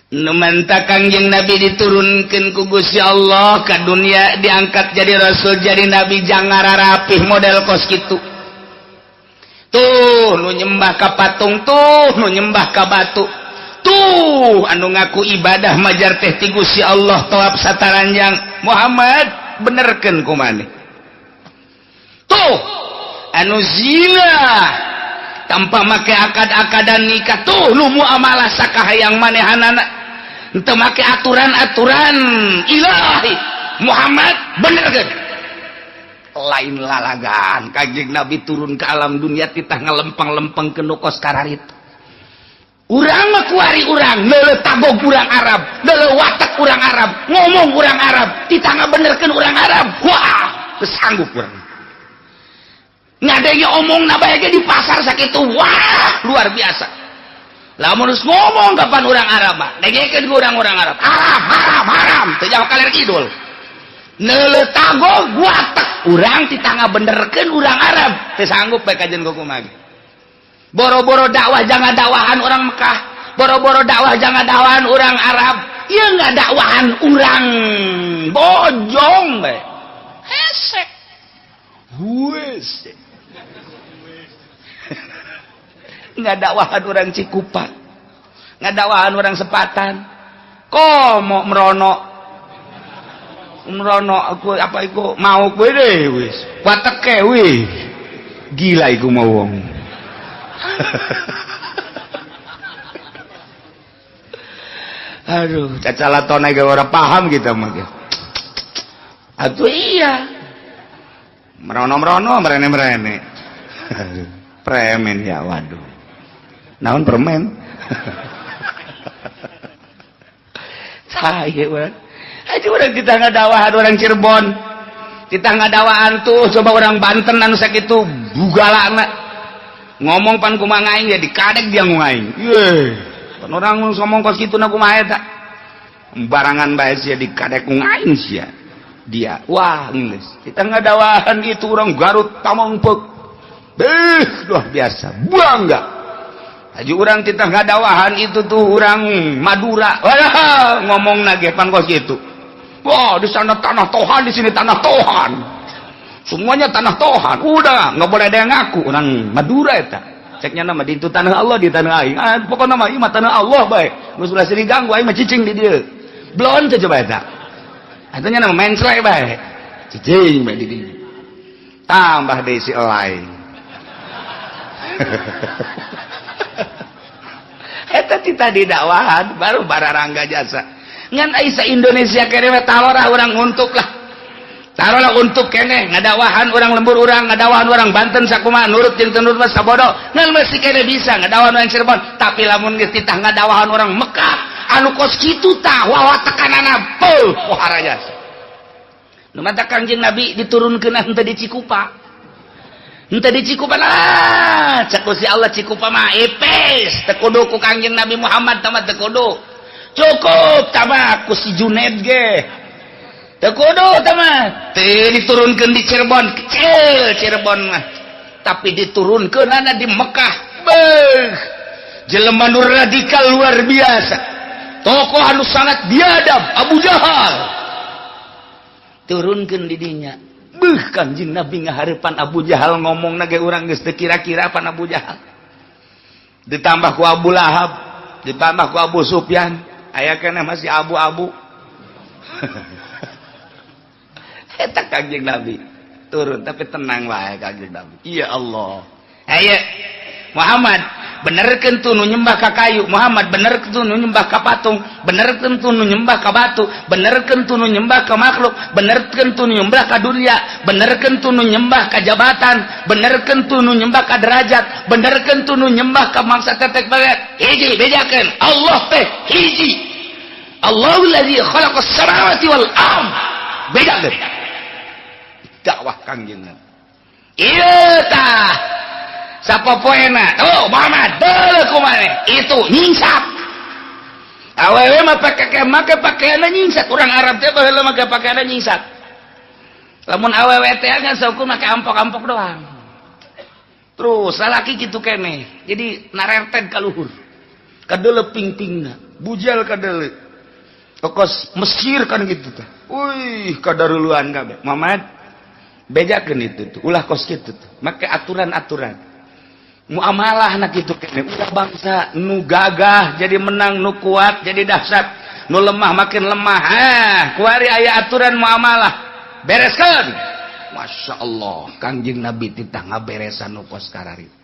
Numanta Kangjeng Nabi diturunkeun ku Gusti Allah ka dunia, diangkat jadi rasul, jadi nabi, jangan rapih model kos kitu. Tuh nu nyembah ka patung, tuh nu nyembah ka batu, tuh anu ngaku ibadah majar teh ti Gusti Allah tawaf sataranjang. Muhammad benerkeun kumaneh. Tuh anu zina tanpa make akad-akadan nikah, tuh nu muamalah sakahayang manehanana teu make aturan-aturan ilahi. Muhammad benerkeun. Lain lalagaan Kangjeng Nabi turun ke alam dunia titah ngalempeng-lempeng ke nukos kararit. Urang mah kuari urang, neuleuh tagog urang Arab, neuleuh watak urang Arab, ngomong urang Arab, titah ngabenerkeun urang Arab. Wah, teu sanggup urang. Ngadenge omongna bae ge di pasar sakitu. Wah, luar biasa. Lamun geus ngomong kapan urang Arab mah, dengekeun ku urang-urang Arab. Haram, haram, haram, teu jauh kaler kidul. Neuleuh tagog watak urang titah ngabenerkeun urang Arab, teu sanggup bae kajen kumaha. Boro-boro dakwah jangan dakwahan orang Mekah, boro-boro dakwah jangan dakwahan orang Arab. Ieu enggak dakwahan urang bojong bae. Hesek. Huesek. Enggak dakwahan orang Cikupa, enggak dakwahan orang Sepatan. Komo merono aku apa iku mau kowe deh wis wateke wih gila iku mau wong. Aduh cacalatona ge ora paham kita mah ge. Atuh iya merono-merono merene-merene. Premen ya, waduh naon permen. Saya urang aja orang kita ngadawahan orang Cirebon, kita ngadawahan tuh coba orang Banten anu sakitu bugalana ngomong pan kumaha aing ya dikadek dia ngaing. Yeh pan orang ngomong kos kitu na kumaha eta barangan bae sia dikadek ngaing sia dia. Wah geus kita ngadawahan gitu orang Garut Tamongpeuk. Luar biasa bangga. Haji urang kita ngadawahan itu tuh orang Madura. Wah ngomong nage pan kos kitu. Wah di sana tanah Tuhan, di sini tanah Tuhan. Semuanya tanah Tuhan. Udah nggak boleh ada yang ngaku orang Madura eta. Ceknya nama di itu tanah Allah, di tanah aing. Pokoknya nama ieu tanah Allah bae. Geus ulah sering ganggu aing mah cicing di dieu. Blon teh coba eta. Atunya nama mensre bae. Cicing bae di dieu. Tambah deui si elai. Eta tita di dakwahan baru bararangga jasa. Ngan Aisyah Indonesia kene talora urang untuk lah. Taruhlah untuk kene ngadawahan urang lembur urang, ngadawahan urang Banten sakumaha nurut jeung teu nurut mah sabodo. Ngan mesti kene bisa ngadawahan urang Cirebon, tapi lamun geus titah ngadawahan urang Mekah anu kos kitu tah wawatekanana peuh pohara jasa. Nu mata Kangjeng Nabi diturunkeun henteu di Cikupa. Henteu di Cikupa lah. Cek Gusti Allah Cikupa mah epes, teu kudu ku Kangjeng Nabi Muhammad tah teu kudu. Cukup tama ku si Junaid ge teu kudu tama teu diturunkeun di Cirebon kecil Cirebon mah tapi diturunkeun ana di Mekah. Beuh jelema nu radikal luar biasa, tokoh anu sangat biadab Abu Jahal turunkeun di dinya. Beuh Kanjeng Nabi ngahareupan Abu Jahal ngomongna ge urang geus teu kira-kira pan Abu Jahal, ditambah ku Abu Lahab, ditambah ku Abu Sufyan. Aya kena masih abu-abu. Eta Kanjeng Nabi turun tapi tenang wae Kanjeng Nabi. Iya Allah. Aya Muhammad benerkeun tuh nu nyembah ka kayu, Muhammad benerkeun tuh nu nyembah ka patung, benerkeun tuh nu nyembah ka batu, benerkeun tuh nu nyembah ka makhluk, benerkeun tuh nu nyembah ka dunia, benerkeun tuh nu nyembah ka jabatan, benerkeun tuh nu nyembah ka derajat, benerkeun tuh nu nyembah ka mangsa tetek banget. Hiji bedakeun Allah teh hiji. Allahul ladzi khalaqas samawati wal ardh. Bedakeun. Dakwah Kangjeng Nabi. Ieu tah sapopoena tuh Muhammad deuleu kumaha itu nyingsat awewe mah make pakaianna nyingsat. Urang Arab teh baheula make pakaianna nyingsat. Lamun awewe teh kan saukur make ampok-ampok doang. Terus lalaki kitu keneh jadi narerted ka luhur kadeuleu ping-pingna bujal kadele kos Mesir kan gitu teh wih kadaruluan kabeh Muhammad bejakeun itu tuh ulah kos kitu tuh make aturan-aturan muamalah na kitu kene ulah bangsa nu gagah jadi menang nu kuat jadi dahsyat nu lemah makin lemah kuari aya aturan muamalah bereskeun Masya Allah Kangjeng Nabi titah ngaberesan nu kos karari